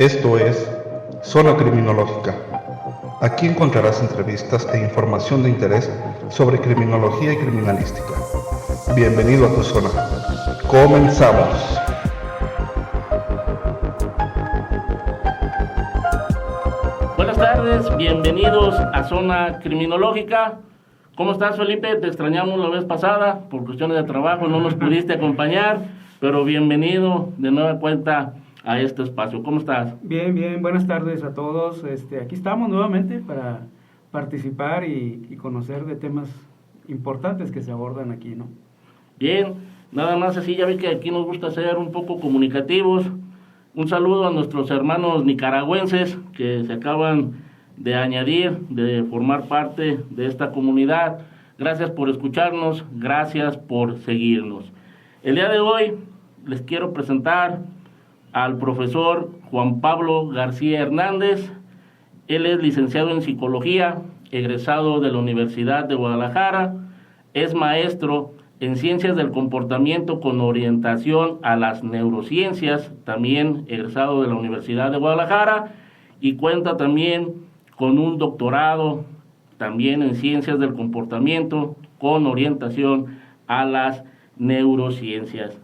Esto es Zona Criminológica. Aquí encontrarás entrevistas e información de interés sobre criminología y criminalística. Bienvenido a tu zona. ¡Comenzamos! Buenas tardes, bienvenidos a Zona Criminológica. ¿Cómo estás, Felipe? Te extrañamos la vez pasada, por cuestiones de trabajo no nos pudiste acompañar, pero bienvenido de nueva cuenta a este espacio. ¿Cómo estás? Bien, buenas tardes a todos. Aquí estamos nuevamente para participar y conocer de temas importantes que se abordan aquí, ¿no? Bien, nada más así, ya vi que aquí nos gusta ser un poco comunicativos. Un saludo a nuestros hermanos nicaragüenses que se acaban de añadir, de formar parte de esta comunidad. Gracias por escucharnos, gracias por seguirnos. El día de hoy les quiero presentar al profesor Juan Pablo García Hernández. Él es licenciado en Psicología, egresado de la Universidad de Guadalajara, es maestro en Ciencias del Comportamiento con orientación a las neurociencias, también egresado de la Universidad de Guadalajara, y cuenta también con un doctorado también en Ciencias del Comportamiento con orientación a las neurociencias.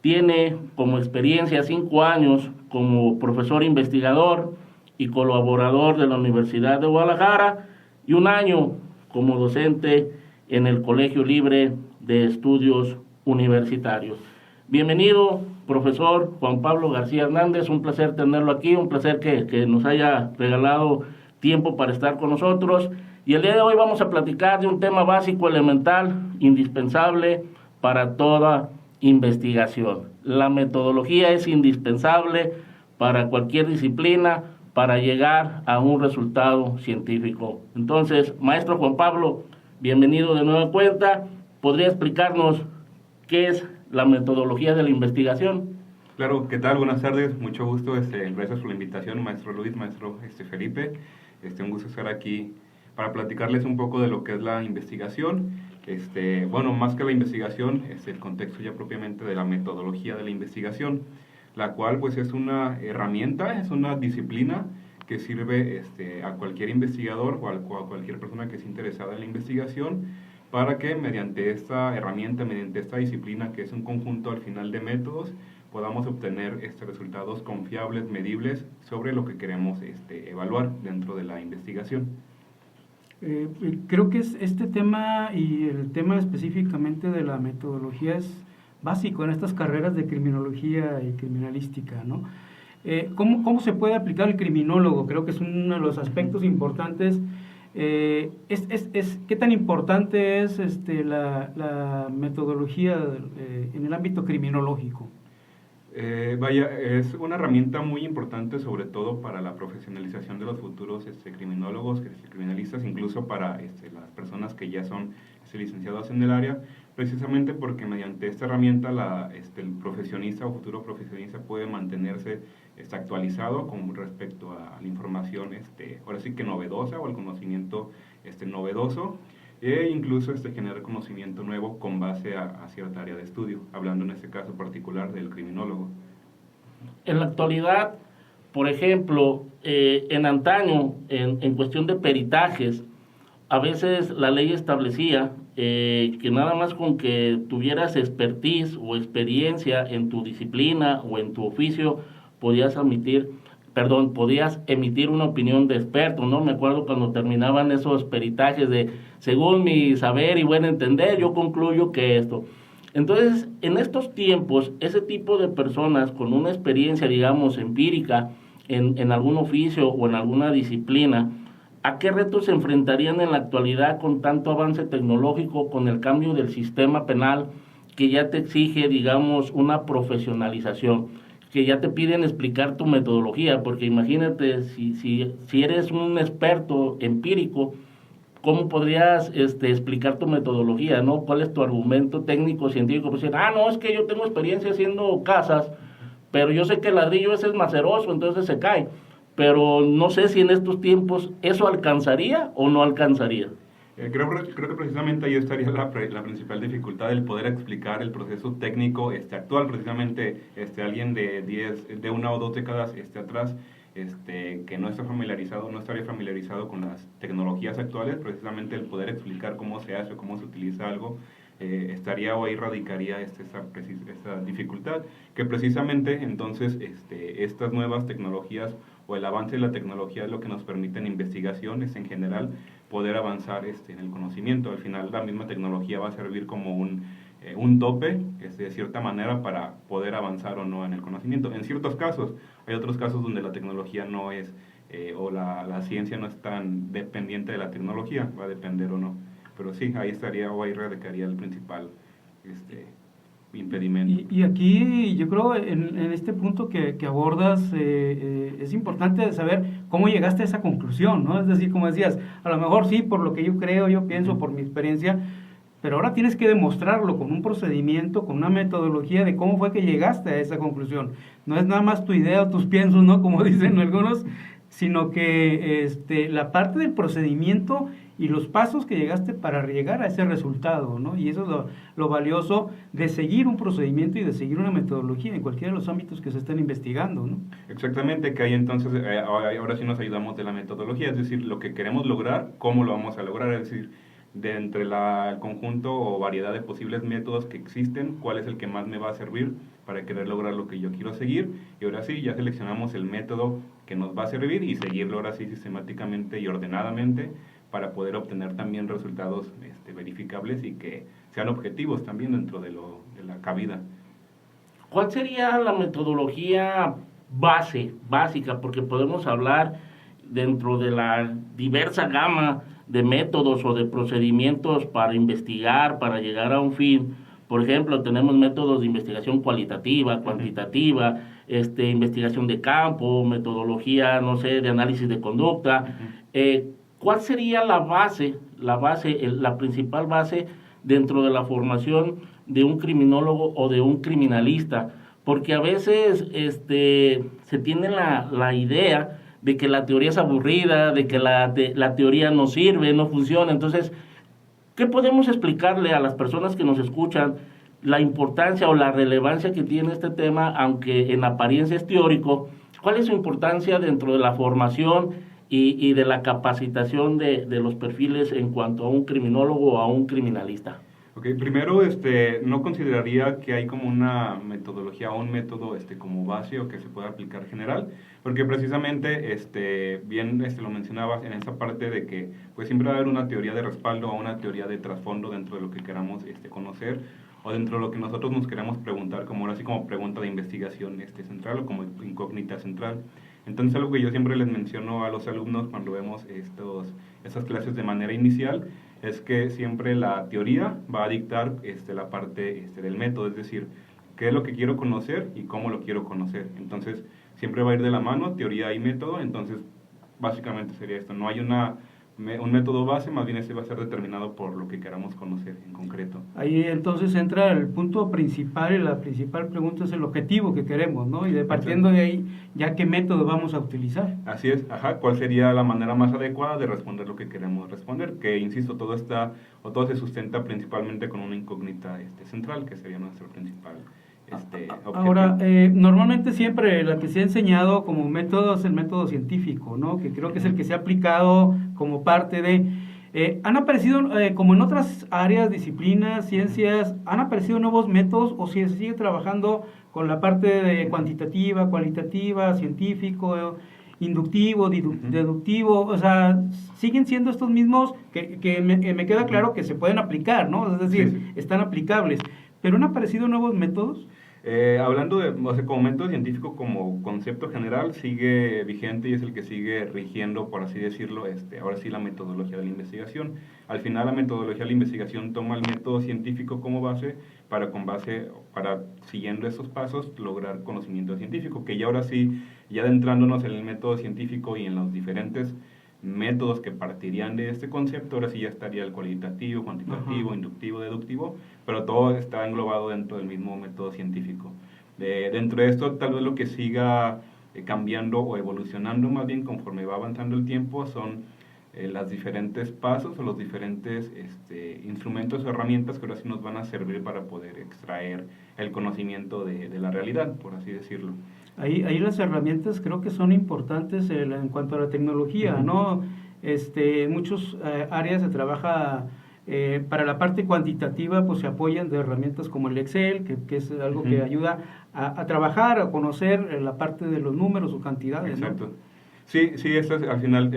Tiene como experiencia 5 años como profesor investigador y colaborador de la Universidad de Guadalajara y 1 año como docente en el Colegio Libre de Estudios Universitarios. Bienvenido, profesor Juan Pablo García Hernández, un placer tenerlo aquí, un placer que nos haya regalado tiempo para estar con nosotros. Y el día de hoy vamos a platicar de un tema básico, elemental, indispensable para toda investigación. La metodología es indispensable para cualquier disciplina para llegar a un resultado científico. Entonces, maestro Juan Pablo, bienvenido de nueva cuenta. ¿Podría explicarnos qué es la metodología de la investigación? Claro, ¿qué tal? Buenas tardes, mucho gusto, gracias por la invitación, maestro Luis, maestro Felipe. Un gusto estar aquí para platicarles un poco de lo que es la investigación. Bueno, más que la investigación, el contexto ya propiamente de la metodología de la investigación, la cual pues es una herramienta, es una disciplina que sirve a cualquier investigador o a cualquier persona que esté interesada en la investigación para que mediante esta herramienta, mediante esta disciplina que es un conjunto al final de métodos, podamos obtener resultados confiables, medibles sobre lo que queremos evaluar dentro de la investigación. Creo que este tema y el tema específicamente de la metodología es básico en estas carreras de criminología y criminalística, ¿no? ¿Cómo se puede aplicar el criminólogo? Creo que es uno de los aspectos importantes. ¿Qué tan importante es la metodología en el ámbito criminológico? Es una herramienta muy importante, sobre todo para la profesionalización de los futuros criminólogos, criminalistas, incluso para las personas que ya son licenciados en el área, precisamente porque mediante esta herramienta el profesionista o futuro profesionista puede mantenerse actualizado con respecto a la información, ahora sí que novedosa, o al conocimiento novedoso, e incluso generar conocimiento nuevo con base a cierta área de estudio, hablando en este caso particular del criminólogo. En la actualidad, por ejemplo, en antaño, en cuestión de peritajes, a veces la ley establecía que nada más con que tuvieras expertise o experiencia en tu disciplina o en tu oficio, podías emitir una opinión de experto, ¿no? Me acuerdo cuando terminaban esos peritajes de, según mi saber y buen entender, yo concluyo que esto. Entonces, en estos tiempos, ese tipo de personas con una experiencia, digamos, empírica en algún oficio o en alguna disciplina, ¿a qué retos se enfrentarían en la actualidad con tanto avance tecnológico, con el cambio del sistema penal que ya te exige, digamos, una profesionalización? Que ya te piden explicar tu metodología, porque imagínate, si eres un experto empírico, ¿cómo podrías explicar tu metodología, no? ¿Cuál es tu argumento técnico, científico? Pues decir, no, es que yo tengo experiencia haciendo casas, pero yo sé que el ladrillo ese es maceroso, entonces se cae. Pero no sé si en estos tiempos eso alcanzaría o no alcanzaría. Creo que precisamente ahí estaría la principal dificultad, el poder explicar el proceso técnico actual. Precisamente alguien de una o dos décadas atrás, que no estaría familiarizado con las tecnologías actuales, precisamente el poder explicar cómo se hace o cómo se utiliza algo, estaría o ahí radicaría esa dificultad, que precisamente entonces estas nuevas tecnologías o el avance de la tecnología es lo que nos permite en investigaciones en general poder avanzar en el conocimiento. Al final la misma tecnología va a servir como un tope, de cierta manera, para poder avanzar o no en el conocimiento. En ciertos casos, hay otros casos donde la tecnología no es, o la ciencia no es tan dependiente de la tecnología, va a depender o no. Pero sí, ahí estaría o ahí radicaría el principal impedimento. Y aquí yo creo en este punto que abordas es importante saber cómo llegaste a esa conclusión, ¿no? Es decir, como decías, a lo mejor sí, por lo que yo creo, yo pienso, por mi experiencia, pero ahora tienes que demostrarlo con un procedimiento, con una metodología de cómo fue que llegaste a esa conclusión. No es nada más tu idea o tus piensos, ¿no? Como dicen algunos, sino que la parte del procedimiento y los pasos que llegaste para llegar a ese resultado, ¿no? Y eso es lo valioso de seguir un procedimiento y de seguir una metodología en cualquiera de los ámbitos que se estén investigando, ¿no? Exactamente, que ahí entonces, ahora sí nos ayudamos de la metodología, es decir, lo que queremos lograr, cómo lo vamos a lograr, es decir, de entre el conjunto o variedad de posibles métodos que existen, cuál es el que más me va a servir para querer lograr lo que yo quiero seguir, y ahora sí, ya seleccionamos el método que nos va a servir y seguirlo ahora sí sistemáticamente y ordenadamente para poder obtener también resultados verificables y que sean objetivos también dentro de la cabida. ¿Cuál sería la metodología básica? Porque podemos hablar dentro de la diversa gama de métodos o de procedimientos para investigar, para llegar a un fin. Por ejemplo, tenemos métodos de investigación cualitativa, cuantitativa, investigación de campo, metodología, no sé, de análisis de conducta. ¿Cuál sería la principal base dentro de la formación de un criminólogo o de un criminalista? Porque a veces se tiene la idea de que la teoría es aburrida, de que la teoría no sirve, no funciona. Entonces, ¿qué podemos explicarle a las personas que nos escuchan la importancia o la relevancia que tiene este tema, aunque en apariencia es teórico? ¿Cuál es su importancia dentro de la formación y de la capacitación de los perfiles en cuanto a un criminólogo o a un criminalista? Ok, primero, no consideraría que hay como una metodología o un método como base o que se pueda aplicar general, porque precisamente, bien lo mencionabas en esa parte de que pues siempre va a haber una teoría de respaldo o una teoría de trasfondo dentro de lo que queramos conocer o dentro de lo que nosotros nos queramos preguntar, como ahora sí como pregunta de investigación central o como incógnita central. Entonces, algo que yo siempre les menciono a los alumnos cuando vemos estas clases de manera inicial es que siempre la teoría va a dictar la parte del método, es decir, qué es lo que quiero conocer y cómo lo quiero conocer. Entonces, siempre va a ir de la mano teoría y método. Entonces, básicamente sería esto, no hay un método base, más bien ese va a ser determinado por lo que queramos conocer en concreto. Ahí entonces entra el punto principal, y la principal pregunta es el objetivo que queremos, ¿no? Y partiendo de ahí, ya qué método vamos a utilizar. Así es, ¿cuál sería la manera más adecuada de responder lo que queremos responder? Que, insisto, todo se sustenta principalmente con una incógnita central, que sería nuestro principal objetivo. Ahora, normalmente siempre la que se ha enseñado como método es el método científico, ¿no? Que creo que es el que se ha aplicado como parte de... ¿Han aparecido, como en otras áreas, disciplinas, ciencias, han aparecido nuevos métodos o si se sigue trabajando con la parte de cuantitativa, cualitativa, científico, inductivo, deductivo? O sea, siguen siendo estos mismos que me queda claro que se pueden aplicar, ¿no? Es decir, sí. Están aplicables. ¿Pero han aparecido nuevos métodos? Hablando como método científico, como concepto general, sigue vigente y es el que sigue rigiendo, por así decirlo, ahora sí la metodología de la investigación. Al final la metodología de la investigación toma el método científico como base para siguiendo esos pasos, lograr conocimiento científico, que ya ahora sí, ya adentrándonos en el método científico y en los diferentes métodos que partirían de este concepto, ahora sí ya estaría el cualitativo, cuantitativo, inductivo, deductivo, pero todo está englobado dentro del mismo método científico. Dentro de esto, tal vez lo que siga cambiando o evolucionando más bien conforme va avanzando el tiempo son las diferentes pasos o los diferentes instrumentos o herramientas que ahora sí nos van a servir para poder extraer el conocimiento de la realidad, por así decirlo. Ahí las herramientas creo que son importantes en cuanto a la tecnología, ¿no? En muchas áreas se trabaja, para la parte cuantitativa, pues se apoyan de herramientas como el Excel, que es algo que ayuda a trabajar, a conocer la parte de los números o cantidades. Exacto. ¿No? Sí, estas al final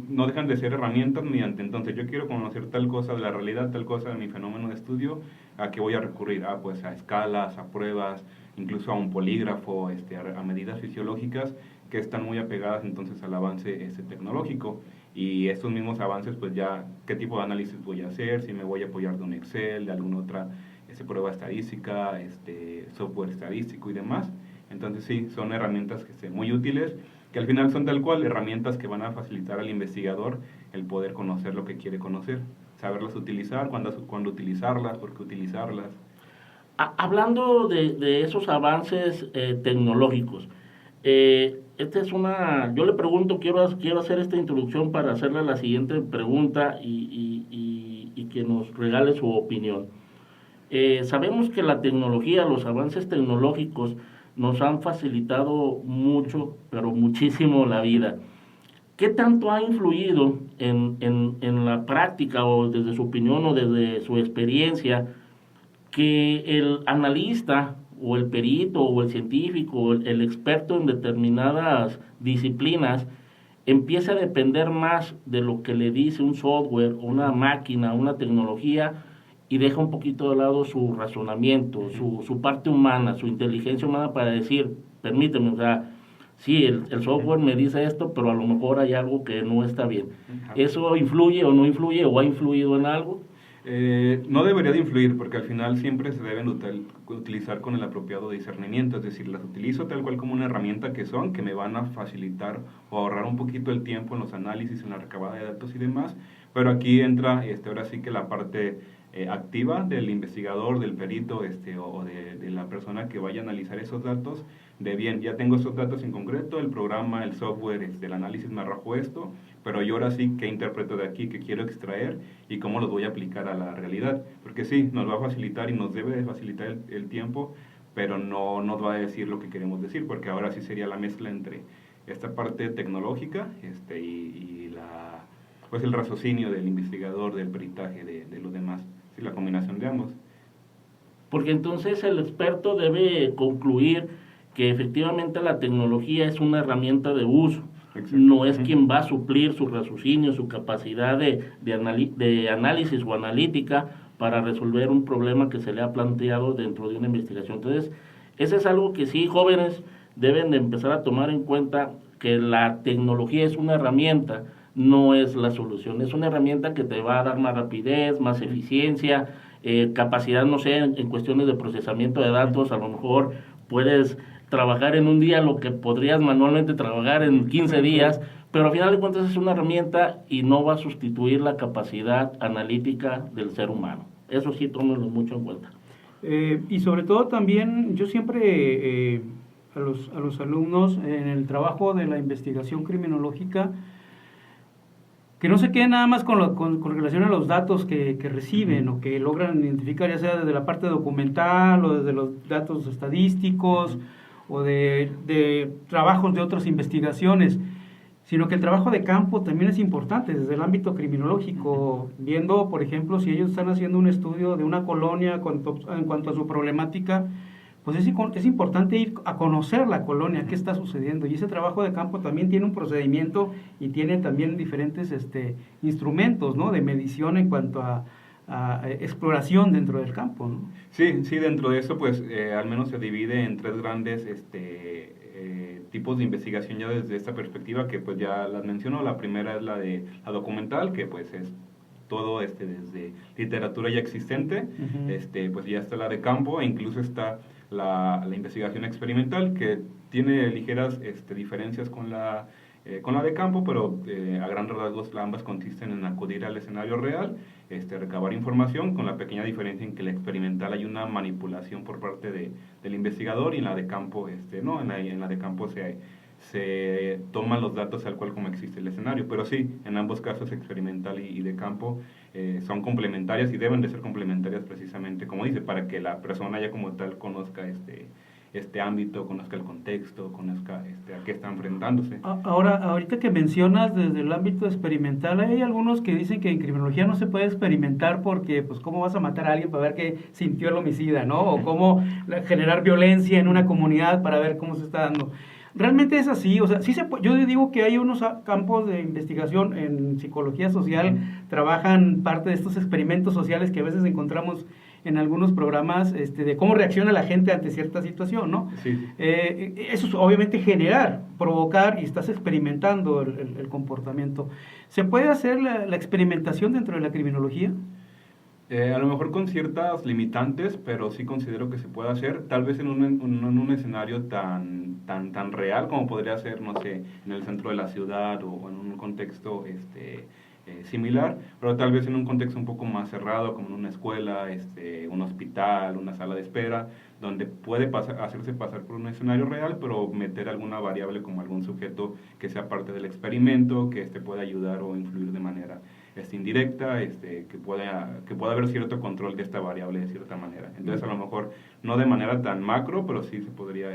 no dejan de ser herramientas mediante, entonces yo quiero conocer tal cosa de la realidad, tal cosa de mi fenómeno de estudio, ¿a qué voy a recurrir? Pues a escalas, a pruebas, incluso a un polígrafo, a medidas fisiológicas que están muy apegadas entonces al avance tecnológico. Y estos mismos avances, pues ya, ¿qué tipo de análisis voy a hacer? Si me voy a apoyar de un Excel, de alguna otra prueba estadística, software estadístico y demás. Entonces sí, son herramientas muy útiles, que al final son tal cual herramientas que van a facilitar al investigador el poder conocer lo que quiere conocer, saberlas utilizar, cuándo utilizarlas, por qué utilizarlas. Hablando de esos avances tecnológicos, yo le pregunto, quiero hacer esta introducción para hacerle la siguiente pregunta y que nos regale su opinión. Sabemos que la tecnología, los avances tecnológicos nos han facilitado mucho, pero muchísimo la vida. ¿Qué tanto ha influido en la práctica, o desde su opinión o desde su experiencia, que el analista o el perito o el científico o el experto en determinadas disciplinas empiece a depender más de lo que le dice un software, una máquina, una tecnología, y deja un poquito de lado su razonamiento, su parte humana, su inteligencia humana para decir, permíteme, o sea, sí, el software me dice esto, pero a lo mejor hay algo que no está bien? ¿Eso influye o no influye, o ha influido en algo? No debería de influir, porque al final siempre se deben utilizar con el apropiado discernimiento, es decir, las utilizo tal cual como una herramienta que me van a facilitar o ahorrar un poquito el tiempo en los análisis, en la recabada de datos y demás, pero aquí entra ahora sí que la parte activa del investigador, del perito o de la persona que vaya a analizar esos datos, de bien, ya tengo esos datos en concreto, el programa, el software, el análisis me arrojó esto, pero yo ahora sí, ¿qué interpreto de aquí, qué quiero extraer y cómo los voy a aplicar a la realidad? Porque sí, nos va a facilitar y nos debe de facilitar el tiempo, pero no nos va a decir lo que queremos decir, porque ahora sí sería la mezcla entre esta parte tecnológica y pues el raciocinio del investigador, del peritaje, de los demás, sí, la combinación de ambos. Porque entonces el experto debe concluir que efectivamente la tecnología es una herramienta de uso. Exacto. No es quien va a suplir su raciocinio, su capacidad de análisis o analítica para resolver un problema que se le ha planteado dentro de una investigación. Entonces, eso es algo que sí, jóvenes deben de empezar a tomar en cuenta, que la tecnología es una herramienta, no es la solución. Es una herramienta que te va a dar más rapidez, más eficiencia, capacidad, no sé, en cuestiones de procesamiento de datos. A lo mejor puedes trabajar en un día lo que podrías manualmente trabajar en 15 días, pero al final de cuentas es una herramienta y no va a sustituir la capacidad analítica del ser humano. Eso sí, tómenlo mucho en cuenta. Y sobre todo también, yo siempre a los alumnos en el trabajo de la investigación criminológica, que no se queden nada más con relación a los datos que reciben o que logran identificar, ya sea desde la parte documental o desde los datos estadísticos o de trabajos de otras investigaciones, sino que el trabajo de campo también es importante desde el ámbito criminológico, viendo, por ejemplo, si ellos están haciendo un estudio de una colonia en cuanto a su problemática, pues es importante ir a conocer la colonia, qué está sucediendo, y ese trabajo de campo también tiene un procedimiento y tiene también diferentes instrumentos, ¿no?, de medición en cuanto a exploración dentro del campo, ¿no? Sí, dentro de eso pues al menos se divide en tres grandes tipos de investigación ya desde esta perspectiva, que pues ya las menciono. La primera es la de la documental, que pues es todo desde literatura ya existente. Pues ya está la de campo, e incluso está la investigación experimental, que tiene ligeras diferencias con la de campo, pero a grandes rasgos ambas consisten en acudir al escenario real, recabar información, con la pequeña diferencia en que la experimental hay una manipulación por parte del investigador, y en la de campo no, en la de campo se toman los datos tal cual como existe el escenario. Pero sí, en ambos casos, experimental y de campo, son complementarias y deben de ser complementarias precisamente, como dice, para que la persona ya como tal conozca este ámbito, conozca el contexto, conozca a qué está enfrentándose. Ahora, ahorita que mencionas desde el ámbito experimental, hay algunos que dicen que en criminología no se puede experimentar porque, pues, ¿cómo vas a matar a alguien para ver qué sintió el homicida, ¿no? O cómo generar violencia en una comunidad para ver cómo se está dando. Realmente es así, o sea, sí yo digo que hay unos campos de investigación en psicología social, trabajan parte de estos experimentos sociales que a veces encontramos en algunos programas de cómo reacciona la gente ante cierta situación, ¿no? Sí. Eso es obviamente generar, provocar y estás experimentando el comportamiento. ¿Se puede hacer la experimentación dentro de la criminología? A lo mejor con ciertas limitantes, pero sí considero que se puede hacer, tal vez en un escenario tan real como podría ser, no sé, en el centro de la ciudad o en un contexto similar, pero tal vez en un contexto un poco más cerrado, como en una escuela, un hospital, una sala de espera, donde puede hacerse pasar por un escenario real, pero meter alguna variable como algún sujeto que sea parte del experimento, que pueda ayudar o influir de manera indirecta, que pueda haber cierto control de esta variable de cierta manera. Entonces, a lo mejor no de manera tan macro, pero sí se podría...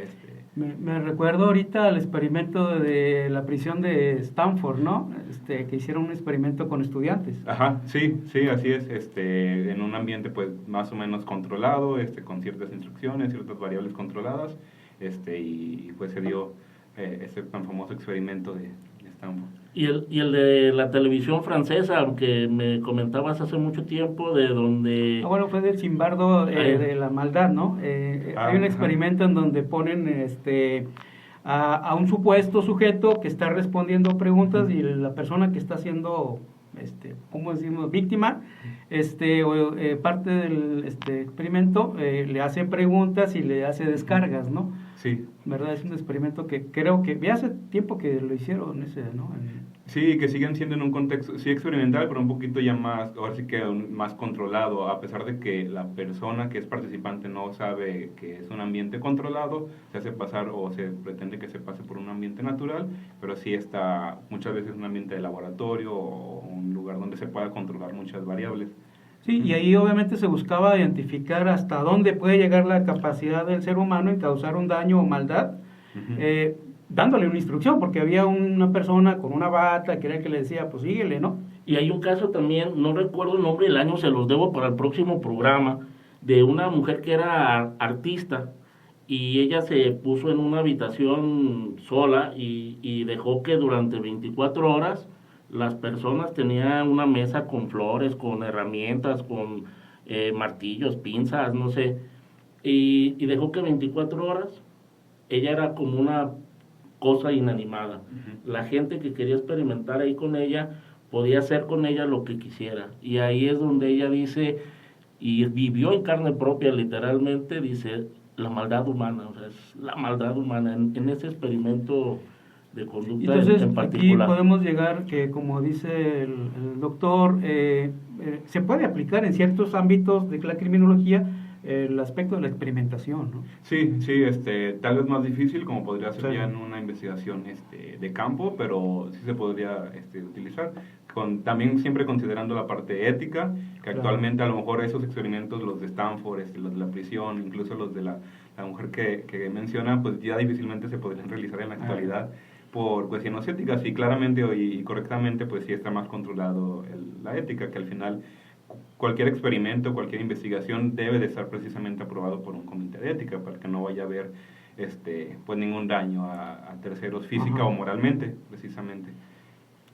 Me recuerdo ahorita al experimento de la prisión de Stanford, ¿no? Que hicieron un experimento con estudiantes. Ajá, sí, así es, en un ambiente pues más o menos controlado, con ciertas instrucciones, ciertas variables controladas, y pues se dio ese tan famoso experimento de Stanford. Y el de la televisión francesa, aunque me comentabas hace mucho tiempo, de donde... Bueno, fue del Zimbardo de la maldad, ¿no? Hay un experimento en donde ponen a un supuesto sujeto que está respondiendo preguntas y la persona que está siendo, ¿cómo decimos?, víctima, parte del experimento le hace preguntas y le hace descargas, ¿no? Sí. ¿Verdad? Es un experimento que creo que ya hace tiempo que lo hicieron ¿no? Sí, que siguen siendo en un contexto, sí experimental, pero un poquito ya más, ahora sí que más controlado, a pesar de que la persona que es participante no sabe que es un ambiente controlado, se hace pasar o se pretende que se pase por un ambiente natural, pero sí está muchas veces un ambiente de laboratorio o un lugar donde se pueda controlar muchas variables. Sí, y ahí obviamente se buscaba identificar hasta dónde puede llegar la capacidad del ser humano en causar un daño o maldad, dándole una instrucción, porque había una persona con una bata que era el que le decía, pues síguele, ¿no? Y hay un caso también, no recuerdo el nombre y el año, se los debo para el próximo programa, de una mujer que era artista y ella se puso en una habitación sola y dejó que durante 24 horas las personas tenían una mesa con flores, con herramientas, con martillos, pinzas, no sé, y dejó que 24 horas ella era como una cosa inanimada. La gente que quería experimentar ahí con ella podía hacer con ella lo que quisiera, y ahí es donde ella dice, y vivió en carne propia literalmente, dice, la maldad humana, o sea, es la maldad humana en ese experimento de conducta. Entonces, en particular. aquí podemos llegar que, como dice el doctor, se puede aplicar en ciertos ámbitos de la criminología el aspecto de la experimentación, ¿no? Sí, tal vez más difícil, como podría ser ya en una investigación de campo, pero sí se podría utilizar, también siempre considerando la parte ética, que actualmente a lo mejor esos experimentos, los de Stanford, los de la prisión, incluso los de la mujer que menciona, pues ya difícilmente se podrían realizar en la actualidad por cuestiones éticas, y claramente y correctamente pues sí está más controlado la ética, que al final cualquier experimento, cualquier investigación debe de estar precisamente aprobado por un comité de ética para que no vaya a haber pues ningún daño a terceros física o moralmente, precisamente.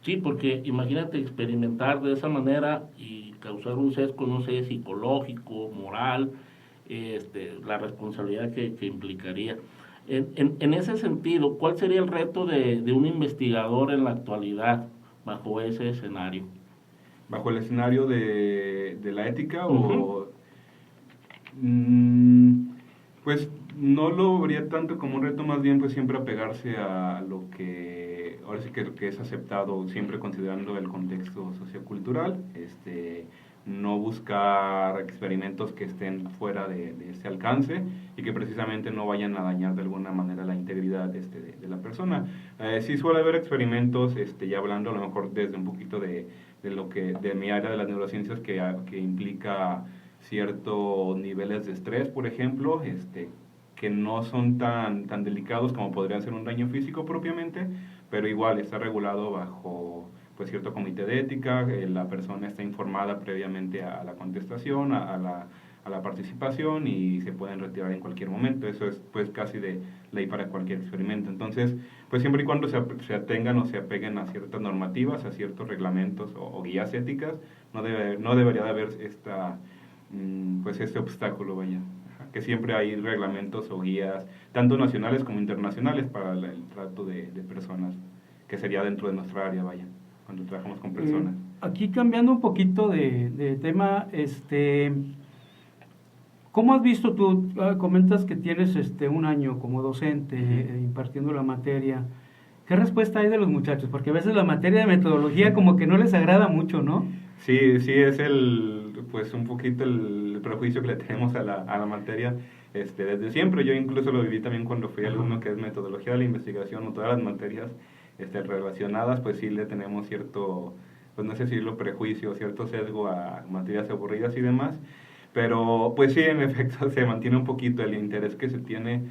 Sí, porque imagínate experimentar de esa manera y causar un sesgo, no sé, psicológico, moral, la responsabilidad que implicaría. En ese sentido, ¿cuál sería el reto de un investigador en la actualidad bajo ese escenario? ¿Bajo el escenario de la ética o...? Pues no lo vería tanto como un reto, más bien pues siempre apegarse a lo que, ahora sí que es aceptado, siempre considerando el contexto sociocultural, no buscar experimentos que estén fuera de ese alcance y que precisamente no vayan a dañar de alguna manera la integridad de la persona. Sí suele haber experimentos, ya hablando a lo mejor desde un poquito de mi área de las neurociencias, que implica ciertos niveles de estrés, por ejemplo, que no son tan delicados como podría ser un daño físico propiamente, pero igual está regulado bajo pues cierto comité de ética, la persona está informada previamente a la contestación, a la participación, y se pueden retirar en cualquier momento. Eso es pues casi de ley para cualquier experimento. Entonces, pues siempre y cuando se atengan o se apeguen a ciertas normativas, a ciertos reglamentos o guías éticas, no debería de haber este obstáculo, vaya. Que siempre hay reglamentos o guías, tanto nacionales como internacionales, para el trato de personas, que sería dentro de nuestra área, vaya, cuando trabajamos con personas. Aquí cambiando un poquito de tema, ¿cómo has visto tú? Comentas que tienes un año como docente impartiendo la materia. ¿Qué respuesta hay de los muchachos? Porque a veces la materia de metodología como que no les agrada mucho, ¿no? Sí, es pues un poquito el prejuicio que le tenemos a la materia desde siempre. Yo incluso lo viví también cuando fui alumno, que es metodología de la investigación, o todas las materias relacionadas, pues sí le tenemos cierto, pues no sé si decirlo, prejuicio, cierto sesgo a materias aburridas y demás, pero pues sí, en efecto se mantiene un poquito el interés que se tiene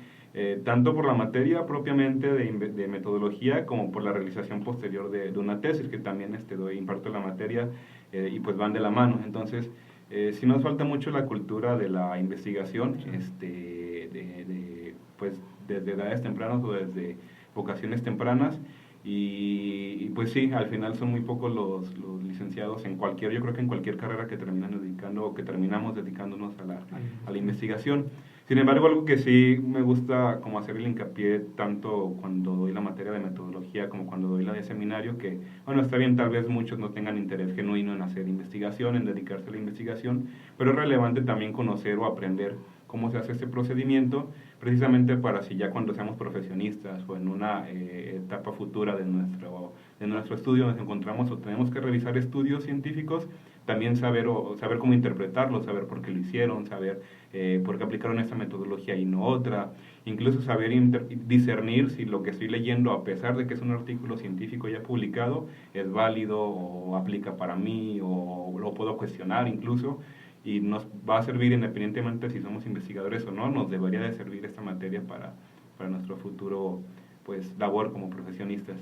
tanto por la materia propiamente de metodología, como por la realización posterior de una tesis, que también imparto la materia, y pues van de la mano. Entonces, sí nos falta mucho la cultura de la investigación, pues desde edades tempranas o desde vocaciones tempranas, y pues sí, al final son muy pocos los licenciados yo creo que en cualquier carrera que terminamos dedicándonos a la investigación. Sin embargo, algo que sí me gusta como hacer el hincapié, tanto cuando doy la materia de metodología como cuando doy la de seminario, que bueno, está bien, tal vez muchos no tengan interés genuino en hacer investigación, en dedicarse a la investigación, pero es relevante también conocer o aprender cómo se hace este procedimiento, precisamente para si ya cuando seamos profesionistas o en una etapa futura de nuestro estudio nos encontramos o tenemos que revisar estudios científicos, también saber cómo interpretarlos, saber por qué lo hicieron, saber por qué aplicaron esta metodología y no otra, incluso saber discernir si lo que estoy leyendo, a pesar de que es un artículo científico ya publicado, es válido o aplica para mí, o lo puedo cuestionar incluso, y nos va a servir independientemente si somos investigadores o no. Nos debería de servir esta materia para nuestro futuro pues labor como profesionistas.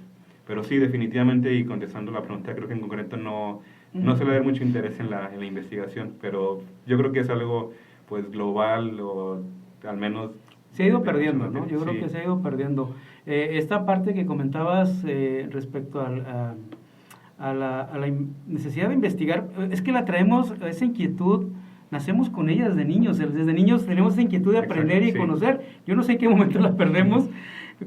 Pero sí, definitivamente, y contestando la pregunta, creo que en concreto no suele haber mucho interés en la investigación, pero yo creo que es algo pues global, o al menos se ha ido perdiendo, ¿no? Yo creo sí. que se ha ido perdiendo. Esta parte que comentabas respecto a la necesidad de investigar, es que la traemos, esa inquietud, nacemos con ella desde niños. Desde niños tenemos esa inquietud de aprender y conocer. Yo no sé en qué momento la perdemos,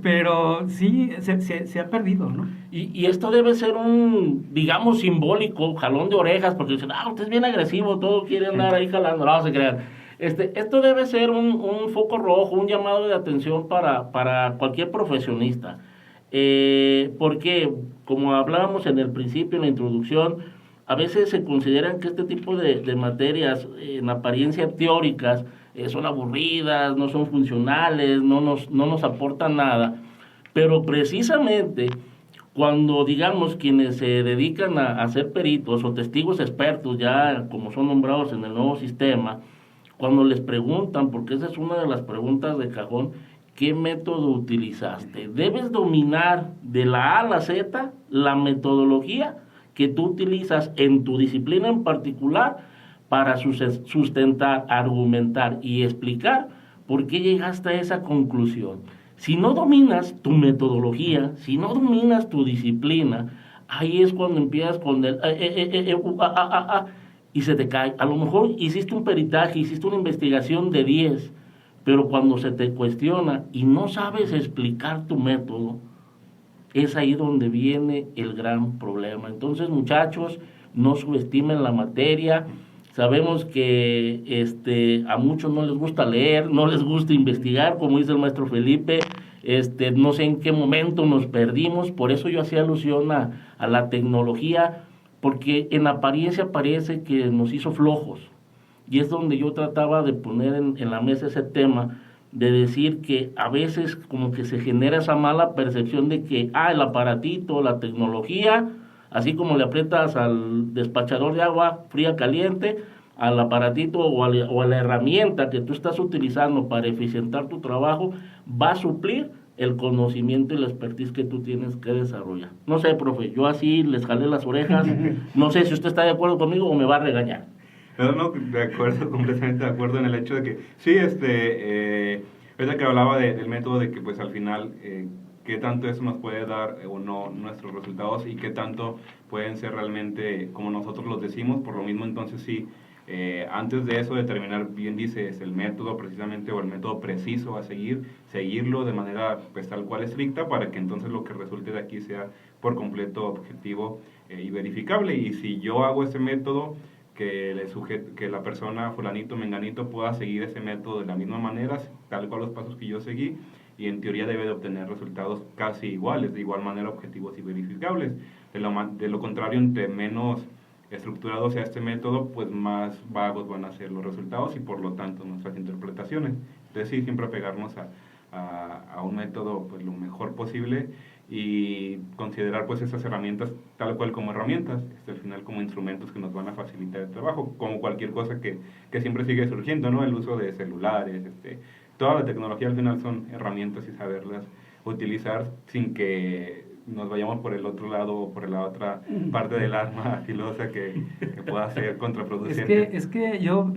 pero sí se ha perdido, ¿no? Y esto debe ser un, digamos, simbólico, jalón de orejas, porque dicen, usted es bien agresivo, todo quiere andar ahí jalando, no se crean. Esto debe ser un foco rojo, un llamado de atención para cualquier profesionista. Porque, como hablábamos en el principio, en la introducción, a veces se consideran que este tipo de materias, en apariencia teóricas, son aburridas, no son funcionales, no nos aportan nada. Pero precisamente cuando, digamos, quienes se dedican a ser peritos o testigos expertos, ya como son nombrados en el nuevo sistema, cuando les preguntan, porque esa es una de las preguntas de cajón, ¿qué método utilizaste? Debes dominar de la A a la Z la metodología que tú utilizas en tu disciplina en particular para sustentar, argumentar y explicar por qué llegaste a esa conclusión. Si no dominas tu metodología, si no dominas tu disciplina, ahí es cuando empiezas con el y se te cae. A lo mejor hiciste un peritaje, hiciste una investigación de 10, pero cuando se te cuestiona y no sabes explicar tu método, es ahí donde viene el gran problema. Entonces, muchachos, no subestimen la materia. Sabemos que a muchos no les gusta leer, no les gusta investigar, como dice el maestro Felipe. No sé en qué momento nos perdimos, por eso yo hacía alusión a la tecnología, porque en apariencia parece que nos hizo flojos. Y es donde yo trataba de poner en la mesa ese tema, de decir que a veces como que se genera esa mala percepción de que, el aparatito, la tecnología, así como le aprietas al despachador de agua fría caliente, al aparatito o a la herramienta que tú estás utilizando para eficientar tu trabajo, va a suplir el conocimiento y la expertise que tú tienes que desarrollar. No sé, profe, yo así les jalé las orejas, no sé si usted está de acuerdo conmigo o me va a regañar. No, de acuerdo, completamente de acuerdo en el hecho de que, sí, ahorita que hablaba del método de que pues al final, qué tanto eso nos puede dar o no nuestros resultados y qué tanto pueden ser realmente como nosotros los decimos, por lo mismo entonces sí, antes de eso determinar bien dices el método precisamente o el método preciso a seguirlo de manera pues tal cual estricta para que entonces lo que resulte de aquí sea por completo objetivo y verificable. Y si yo hago ese método, que la persona fulanito, menganito pueda seguir ese método de la misma manera, tal cual los pasos que yo seguí, y en teoría debe de obtener resultados casi iguales, de igual manera objetivos y verificables. De lo contrario, entre menos estructurado sea este método, pues más vagos van a ser los resultados y por lo tanto nuestras interpretaciones. Entonces sí, siempre pegarnos a un método pues lo mejor posible y considerar pues esas herramientas tal cual como herramientas, al final como instrumentos que nos van a facilitar el trabajo, como cualquier cosa que siempre sigue surgiendo, ¿no? El uso de celulares, toda la tecnología al final son herramientas y saberlas utilizar sin que nos vayamos por el otro lado o por la otra parte del arma filosa que pueda ser contraproducente. Es que yo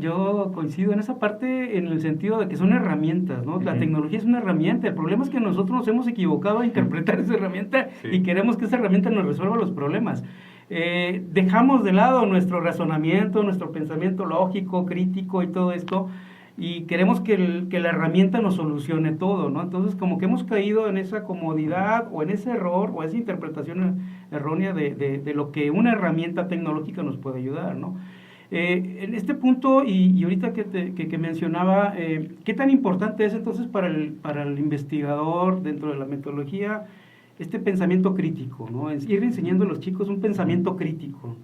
coincido en esa parte en el sentido de que son herramientas, ¿no? La tecnología es una herramienta, el problema es que nosotros nos hemos equivocado a interpretar esa herramienta y queremos que esa herramienta nos resuelva los problemas. Dejamos de lado nuestro razonamiento, nuestro pensamiento lógico, crítico y todo esto, y queremos que la herramienta nos solucione todo, ¿no? Entonces, como que hemos caído en esa comodidad o en ese error o esa interpretación errónea de lo que una herramienta tecnológica nos puede ayudar, ¿no? En este punto, y ahorita que mencionaba, ¿qué tan importante es entonces para el investigador dentro de la metodología este pensamiento crítico, ¿no? Ir enseñando a los chicos un pensamiento crítico.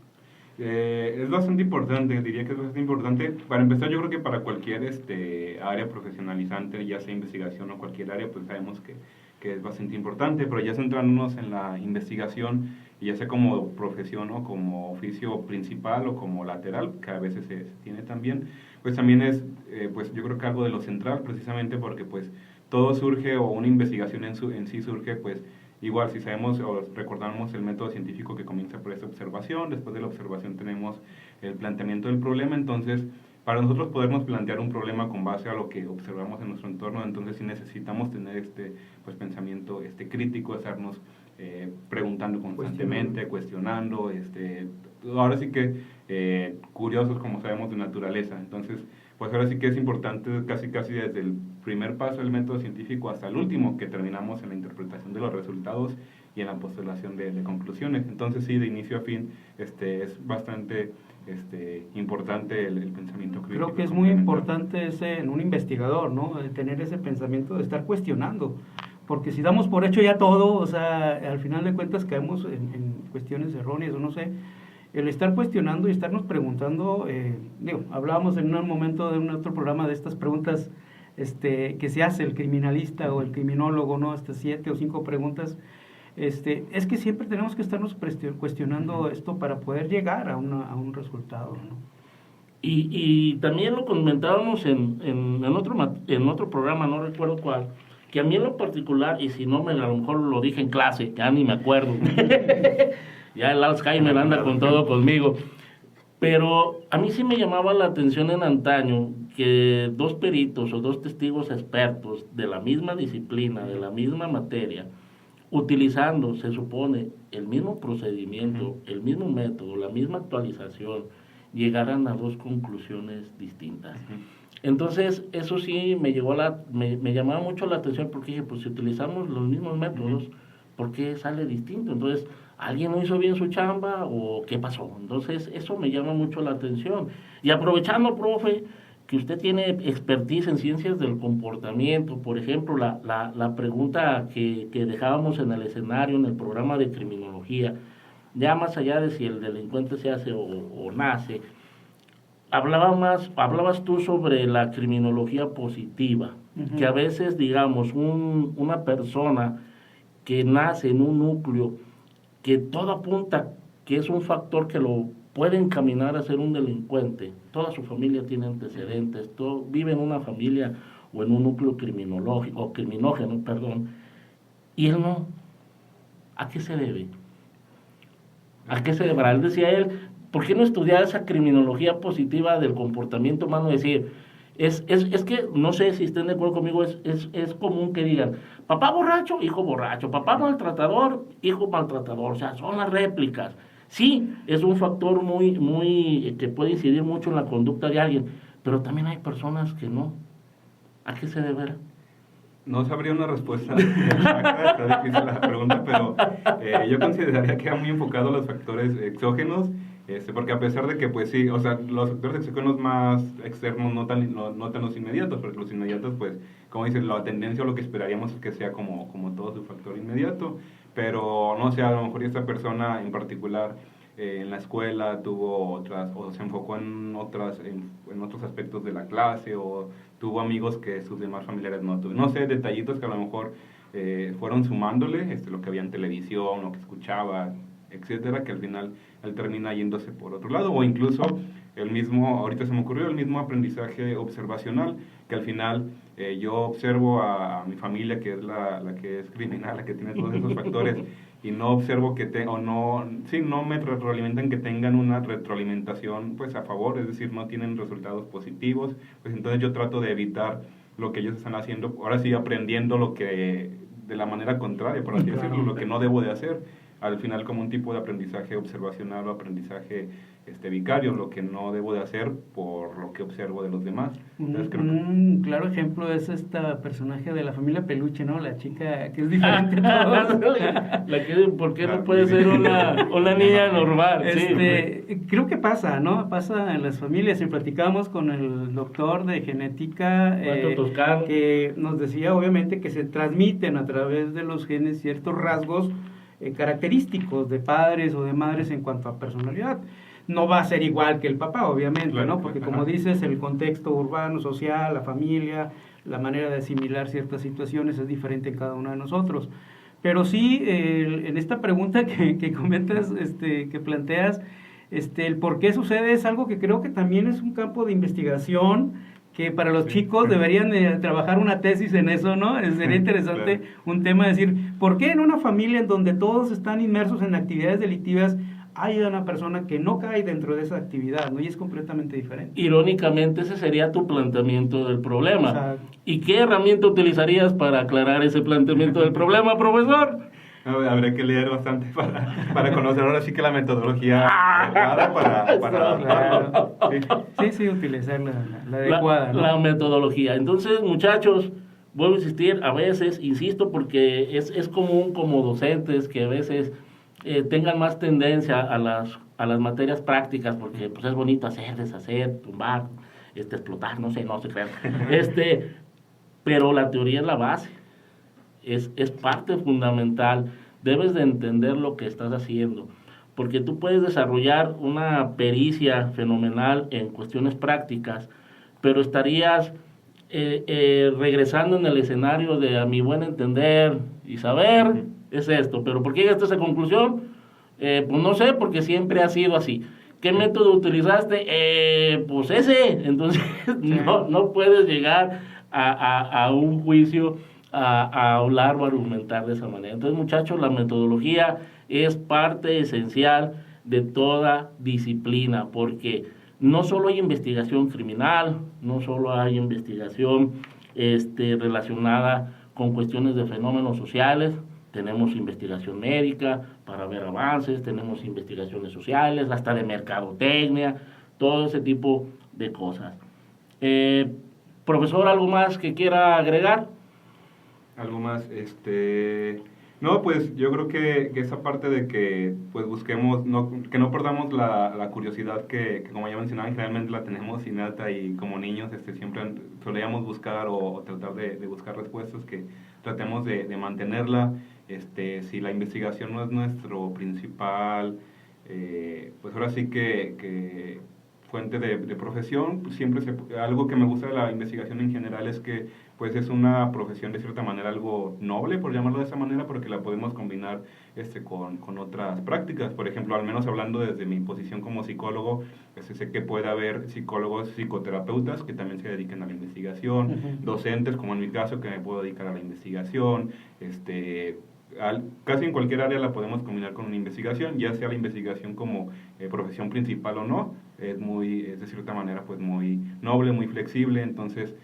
Es bastante importante, diría que es bastante importante. Para empezar, yo creo que para cualquier área profesionalizante, ya sea investigación o cualquier área, pues sabemos que es bastante importante, pero ya centrándonos en la investigación, y ya sea como profesión o como oficio principal o como lateral, que a veces se tiene también, pues también es, pues yo creo que algo de lo central, precisamente porque pues todo surge, o una investigación en sí surge, pues igual si sabemos o recordamos el método científico que comienza por esta observación, después de la observación tenemos el planteamiento del problema, entonces para nosotros podernos plantear un problema con base a lo que observamos en nuestro entorno, entonces sí necesitamos tener pues pensamiento crítico, estarnos preguntando constantemente, cuestionando, ahora sí que curiosos como sabemos de naturaleza, entonces pues ahora sí que es importante casi desde el primer paso del método científico hasta el último, que terminamos en la interpretación de los resultados y en la postulación de conclusiones. Entonces sí, de inicio a fin es bastante importante el pensamiento crítico. Creo que es muy importante en un investigador, ¿no? Tener ese pensamiento de estar cuestionando, porque si damos por hecho ya todo, o sea, al final de cuentas caemos en cuestiones erróneas, o no sé. El estar cuestionando y estarnos preguntando, hablábamos en un momento de un otro programa de estas preguntas que se hace el criminalista o el criminólogo, ¿no? 7 o 5 preguntas. Es que siempre tenemos que estarnos cuestionando esto para poder llegar a un resultado, ¿no? Y también lo comentábamos en otro programa, no recuerdo cuál, que a mí en lo particular, y si no, a lo mejor lo dije en clase, ya ni me acuerdo. Ya el Alzheimer anda con todo conmigo. Pero a mí sí me llamaba la atención en antaño que 2 peritos o 2 testigos expertos de la misma disciplina, de la misma materia, utilizando, se supone, el mismo procedimiento, el mismo método, la misma actualización, llegaran a 2 conclusiones distintas. Entonces, eso sí me llamaba mucho la atención, porque dije, pues si utilizamos los mismos métodos, ¿por qué sale distinto? Entonces, ¿alguien no hizo bien su chamba o qué pasó? Entonces, eso me llama mucho la atención. Y aprovechando, profe, que usted tiene expertise en ciencias del comportamiento, por ejemplo, la pregunta que dejábamos en el escenario, en el programa de criminología, ya más allá de si el delincuente se hace o nace, hablabas tú sobre la criminología positiva, que a veces, digamos, una persona que nace en un núcleo que todo apunta que es un factor que lo puede encaminar a ser un delincuente, toda su familia tiene antecedentes, vive en una familia o en un núcleo criminológico, o criminógeno, perdón, y él no. ¿A qué se debe? ¿A qué se deberá? Él decía ¿por qué no estudiar esa criminología positiva del comportamiento humano? Es decir, es que, no sé si estén de acuerdo conmigo, es común que digan, papá borracho, hijo borracho, papá maltratador, hijo maltratador, o sea, son las réplicas. Sí, es un factor muy que puede incidir mucho en la conducta de alguien, pero también hay personas que no. ¿A qué se deberá? No sabría una respuesta exacta, está difícil la pregunta, pero yo consideraría que era muy enfocado a los factores exógenos, porque a pesar de que, pues sí, o sea, los factores exógenos más externos no tan los inmediatos, porque los inmediatos, pues, como dices, la tendencia o lo que esperaríamos es que sea como todo su factor inmediato, pero no sé, a lo mejor esta persona en particular en la escuela tuvo otras, o se enfocó en otros aspectos de la clase, o tuvo amigos que sus demás familiares no tuvieron. No sé, detallitos que a lo mejor fueron sumándole, lo que había en televisión, lo que escuchaba, etcétera, que al final él termina yéndose por otro lado, o incluso ahorita se me ocurrió, el mismo aprendizaje observacional, que al final yo observo a mi familia, que es la que es criminal, la que tiene todos esos factores, y no observo no me retroalimentan que tengan una retroalimentación pues a favor, es decir, no tienen resultados positivos, pues entonces yo trato de evitar lo que ellos están haciendo, ahora sí aprendiendo lo que de la manera contraria, por así decirlo, lo que no debo de hacer, al final como un tipo de aprendizaje observacional o aprendizaje vicario, lo que no debo de hacer por lo que observo de los demás. Entonces, un claro ejemplo es esta personaje de la familia Peluche, ¿no? La chica que es diferente a todos. ¿Por qué no puede ser una niña normal? Creo que pasa, ¿no? Pasa en las familias. Y platicamos con el doctor de genética que nos decía obviamente que se transmiten a través de los genes ciertos rasgos característicos de padres o de madres en cuanto a personalidad. No va a ser igual que el papá, obviamente, claro, ¿no? Porque como dices, el contexto urbano, social, la familia, la manera de asimilar ciertas situaciones es diferente en cada uno de nosotros. Pero sí, en esta pregunta que comentas, que planteas, el por qué sucede es algo que creo que también es un campo de investigación que para los chicos deberían trabajar una tesis en eso, ¿no? Sería interesante un tema de decir, ¿por qué en una familia en donde todos están inmersos en actividades delictivas hay una persona que no cae dentro de esa actividad, ¿no? Y es completamente diferente. Irónicamente, ese sería tu planteamiento del problema. Exacto. ¿Y qué herramienta utilizarías para aclarar ese planteamiento del problema, profesor? Habría que leer bastante para conocer ahora sí que la metodología adecuada Sí, utilizar la adecuada, ¿no? La metodología. Entonces, muchachos, vuelvo a insistir, a veces, insisto, porque es común como docentes que a veces tengan más tendencia a las materias prácticas, porque pues es bonito hacer, deshacer, tumbar, explotar, no se crean. Pero la teoría es la base, es parte fundamental. Debes de entender lo que estás haciendo, porque tú puedes desarrollar una pericia fenomenal en cuestiones prácticas, pero estarías regresando en el escenario de a mi buen entender y saber es esto. ¿Pero por qué llegaste a esa conclusión? Pues no sé, porque siempre ha sido así. ¿Qué método utilizaste? Pues ese. Entonces no puedes llegar a un juicio a hablar o argumentar de esa manera. Entonces, muchachos, la metodología es parte esencial de toda disciplina, porque no solo hay investigación criminal, no solo hay investigación relacionada con cuestiones de fenómenos sociales, tenemos investigación médica para ver avances, tenemos investigaciones sociales, hasta de mercadotecnia, todo ese tipo de cosas. Profesor, ¿algo más que quiera agregar? Algo más, no, pues yo creo que esa parte de que pues busquemos, que no perdamos la curiosidad que como ya mencionaba, generalmente la tenemos innata y como niños siempre solíamos buscar o tratar de buscar respuestas, que tratemos de mantenerla. Si la investigación no es nuestro principal, pues ahora sí que fuente de profesión, pues siempre algo que me gusta de la investigación en general es que pues es una profesión de cierta manera algo noble, por llamarlo de esa manera, porque la podemos combinar con otras prácticas. Por ejemplo, al menos hablando desde mi posición como psicólogo, sé que puede haber psicólogos, psicoterapeutas que también se dediquen a la investigación, docentes, como en mi caso, que me puedo dedicar a la investigación, casi en cualquier área la podemos combinar con una investigación, ya sea la investigación como profesión principal o no, es de cierta manera pues muy noble, muy flexible. Entonces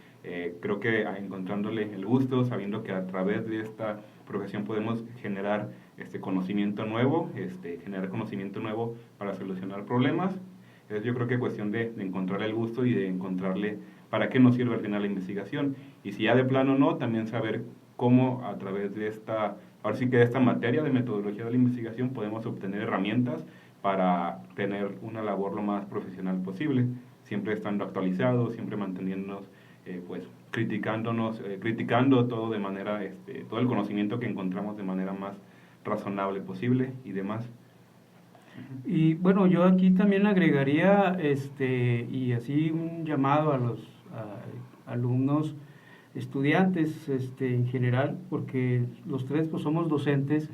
creo que encontrándole el gusto, sabiendo que a través de esta profesión podemos generar conocimiento nuevo, generar conocimiento nuevo para solucionar problemas, yo creo que es cuestión de encontrarle el gusto y de encontrarle para qué nos sirve al final la investigación, y si ya de plano no, también saber cómo a través de esta materia de metodología de la investigación podemos obtener herramientas para tener una labor lo más profesional posible, siempre estando actualizados, siempre manteniéndonos, pues, criticando todo de manera, todo el conocimiento que encontramos de manera más razonable posible y demás. Y bueno, yo aquí también agregaría, y así un llamado a los alumnos, estudiantes en general, porque los tres pues somos docentes,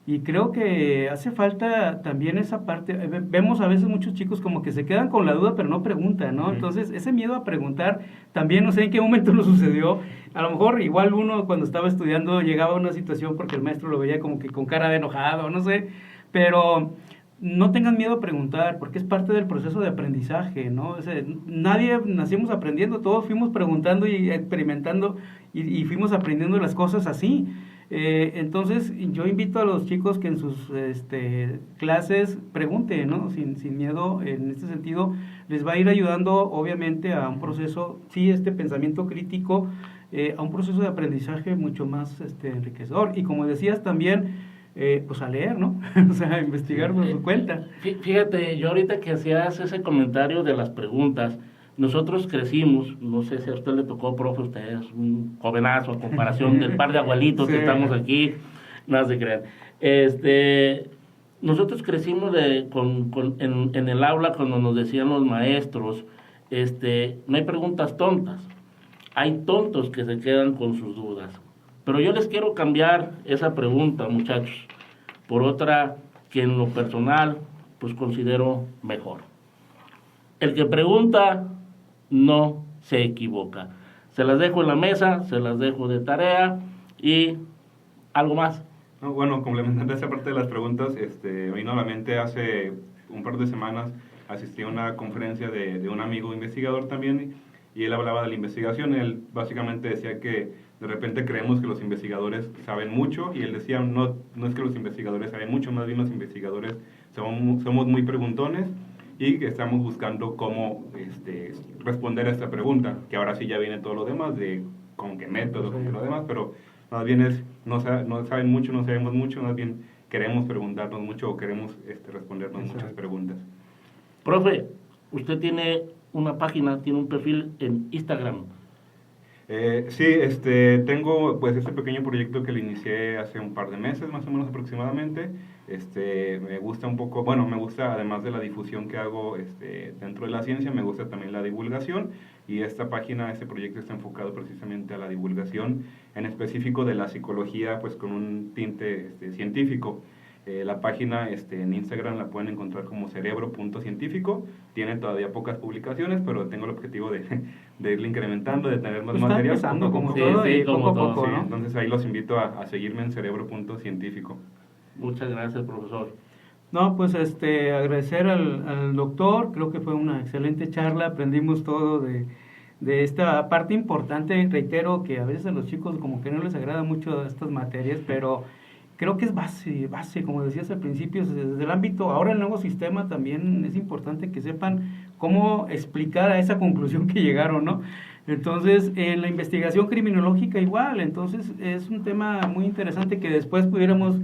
y creo que hace falta también esa parte. Vemos a veces muchos chicos como que se quedan con la duda pero no preguntan, ¿no? Entonces ese miedo a preguntar también, no sé en qué momento lo sucedió. A lo mejor igual uno cuando estaba estudiando llegaba a una situación porque el maestro lo veía como que con cara de enojado, no sé, pero no tengan miedo a preguntar, porque es parte del proceso de aprendizaje, ¿no? O sea, nadie nacimos aprendiendo, todos fuimos preguntando y experimentando y fuimos aprendiendo las cosas así. Entonces, yo invito a los chicos que en sus clases pregunten, ¿no? Sin miedo. En este sentido, les va a ir ayudando, obviamente, a un proceso, sí, pensamiento crítico, a un proceso de aprendizaje mucho más enriquecedor. Y como decías también, pues a leer, ¿no? O sea, a investigar por su cuenta. Fíjate, yo ahorita que hacías ese comentario de las preguntas, nosotros crecimos, no sé si a usted le tocó, profe, usted es un jovenazo a comparación del par de abuelitos que estamos aquí, nada se crean. Nosotros crecimos en el aula cuando nos decían los maestros, no hay preguntas tontas, hay tontos que se quedan con sus dudas. Pero yo les quiero cambiar esa pregunta, muchachos, por otra que en lo personal pues considero mejor. El que pregunta no se equivoca. Se las dejo en la mesa, se las dejo de tarea. Y algo más. No, bueno, complementando esa parte de las preguntas, me vino a la mente hace un par de semanas, asistí a una conferencia de un amigo investigador también, y él hablaba de la investigación. Él básicamente decía que de repente creemos que los investigadores saben mucho, y él decía, no es que los investigadores saben mucho, más bien los investigadores somos muy preguntones, y que estamos buscando cómo responder a esta pregunta, que ahora sí ya viene todo lo demás, de con qué método, con qué lo demás, pero más bien no saben mucho, no sabemos mucho, más bien queremos preguntarnos mucho o queremos respondernos muchas preguntas. Profe, usted tiene una página, tiene un perfil en Instagram. Sí, tengo pues este pequeño proyecto que lo inicié hace un par de meses, más o menos aproximadamente. Me gusta un poco, bueno, me gusta además de la difusión que hago dentro de la ciencia, me gusta también la divulgación, y esta página, este proyecto está enfocado precisamente a la divulgación, en específico de la psicología, pues con un tinte científico. La página en Instagram la pueden encontrar como cerebro.científico. Tiene todavía pocas publicaciones, pero tengo el objetivo de irle incrementando, de tener más material. Está empezando como todo, y poco a poco, ¿no? Entonces ahí los invito a seguirme en cerebro.científico. Muchas gracias, profesor. No, pues agradecer al doctor, creo que fue una excelente charla, aprendimos todo de esta parte importante. Reitero que a veces a los chicos como que no les agrada mucho estas materias, pero creo que es base, como decías al principio, desde el ámbito, ahora el nuevo sistema también es importante que sepan cómo explicar a esa conclusión que llegaron, ¿no? Entonces, en la investigación criminológica igual, entonces es un tema muy interesante que después pudiéramos,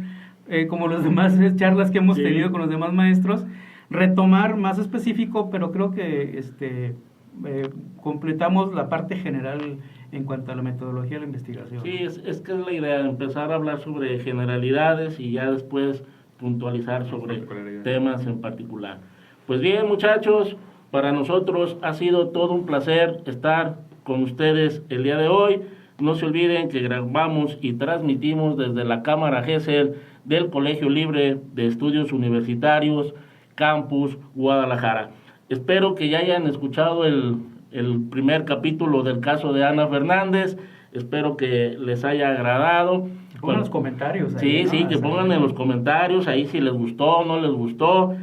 como las demás charlas que hemos tenido con los demás maestros, retomar más específico, pero creo que completamos la parte general en cuanto a la metodología de la investigación. Sí, es que es la idea, empezar a hablar sobre generalidades y ya después puntualizar sobre temas en particular. Pues bien, muchachos, para nosotros ha sido todo un placer estar con ustedes el día de hoy. No se olviden que grabamos y transmitimos desde la Cámara GESEL del Colegio Libre de Estudios Universitarios, Campus Guadalajara. Espero que ya hayan escuchado el primer capítulo del caso de Ana Fernández. Espero que les haya agradado. Pongan los comentarios. Sí, ahí, ¿no? sí, que pongan en los comentarios ahí si les gustó o no les gustó.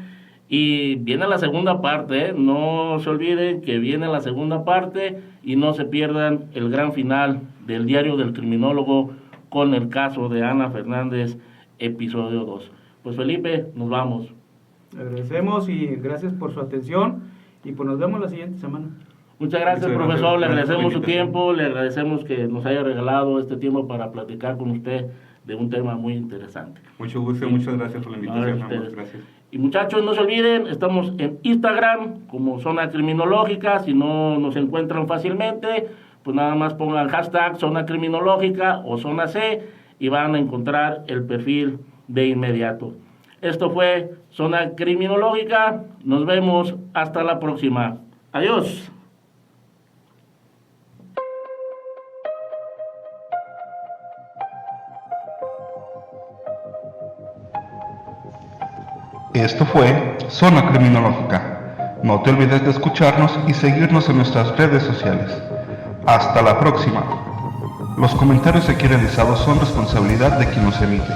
Y viene la segunda parte, ¿eh? No se olviden que viene la segunda parte y no se pierdan el gran final del Diario del Criminólogo con el caso de Ana Fernández, episodio 2. Pues Felipe, nos vamos. Agradecemos y gracias por su atención y pues nos vemos la siguiente semana. Muchas gracias, profesor, le agradecemos su tiempo, le agradecemos que nos haya regalado este tiempo para platicar con usted de un tema muy interesante. Mucho gusto, muchas gracias por la invitación. Gracias. Y muchachos, no se olviden, estamos en Instagram como Zona Criminológica. Si no nos encuentran fácilmente, pues nada más pongan hashtag Zona Criminológica o Zona C y van a encontrar el perfil de inmediato. Esto fue Zona Criminológica. Nos vemos hasta la próxima. Adiós. Esto fue Zona Criminológica. No te olvides de escucharnos y seguirnos en nuestras redes sociales. Hasta la próxima. Los comentarios aquí realizados son responsabilidad de quien los emite.